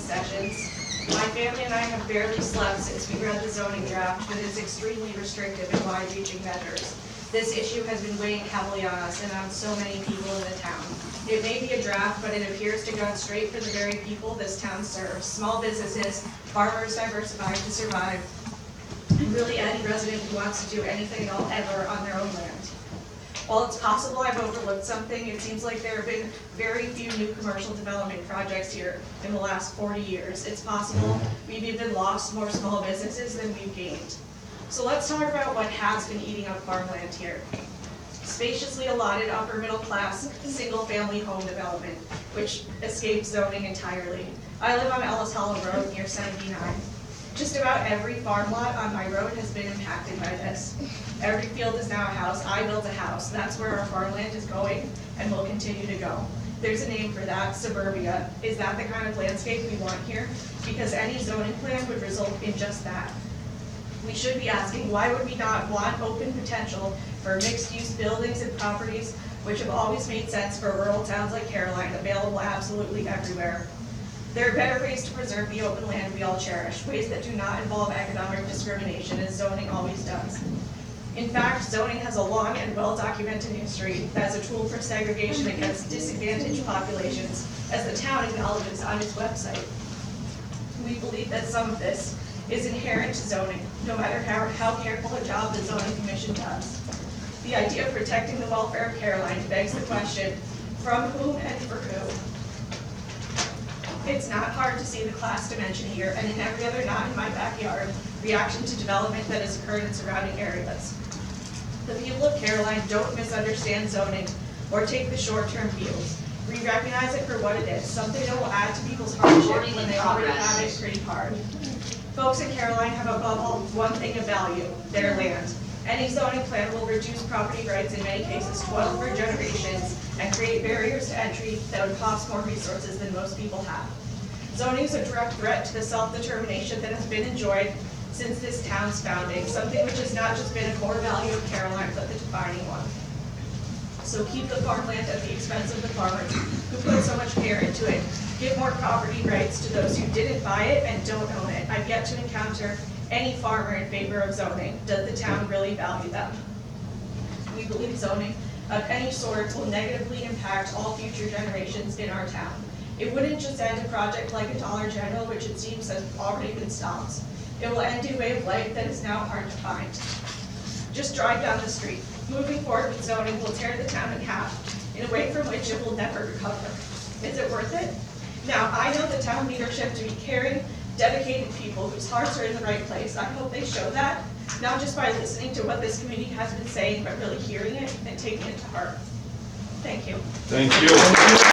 concessions. My family and I have barely slept since we read the zoning draft with its extremely restrictive and wide-reaching measures. This issue has been weighing heavily on us and on so many people in the town. It may be a draft, but it appears to gun straight for the very people this town serves. Small businesses, farmers diversified to survive, and really any resident who wants to do anything at all ever on their own land. While it's possible I've overlooked something, it seems like there have been very few new commercial development projects here in the last 40 years. It's possible we've even lost more small businesses than we've gained. So let's talk about what has been eating up farmland here. Spaciously allotted upper middle class, single family home development, which escapes zoning entirely. I live on Ellis Hollow Road near 79. Just about every farm lot on my road has been impacted by this. Every field is now a house. I built a house. That's where our farmland is going and will continue to go. There's a name for that, suburbia. Is that the kind of landscape we want here? Because any zoning plan would result in just that. We should be asking, why would we not want open potential for mixed-use buildings and properties which have always made sense for rural towns like Caroline, available absolutely everywhere? There are better ways to preserve the open land we all cherish, ways that do not involve economic discrimination, as zoning always does. In fact, zoning has a long and well-documented history as a tool for segregation against disadvantaged populations, as the town acknowledges on its website. We believe that some of this is inherent to zoning, no matter how careful a job the zoning commission does. The idea of protecting the welfare of Caroline begs the question, from whom and for who? It's not hard to see the class dimension here, and in every other not in my backyard, reaction to development that has occurred in surrounding areas. The people of Caroline don't misunderstand zoning or take the short-term views. We recognize it for what it is, something that will add to people's hardship when they already have it pretty hard. Folks in Caroline have above all one thing of value, their land. Any zoning plan will reduce property rights, in many cases 12 for generations, and create barriers to entry that would cost more resources than most people have. Zoning is a direct threat to the self-determination that has been enjoyed since this town's founding, something which has not just been a core value of Caroline, but the defining one. So keep the farmland at the expense of the farmers who put so much care into it. Give more property rights to those who didn't buy it and don't own it. I've yet to encounter any farmer in favor of zoning. Does the town really value them? We believe zoning of any sort will negatively impact all future generations in our town. It wouldn't just end a project like a Dollar General, which it seems has already been stopped. It will end a way of life that is now hard to find. Just drive down the street. Moving forward with zoning will tear the town in half in a way from which it will never recover. Is it worth it? Now, I know the town leadership to be caring, dedicated people whose hearts are in the right place. I hope they show that, not just by listening to what this committee has been saying, but really hearing it and taking it to heart. Thank you. Thank you.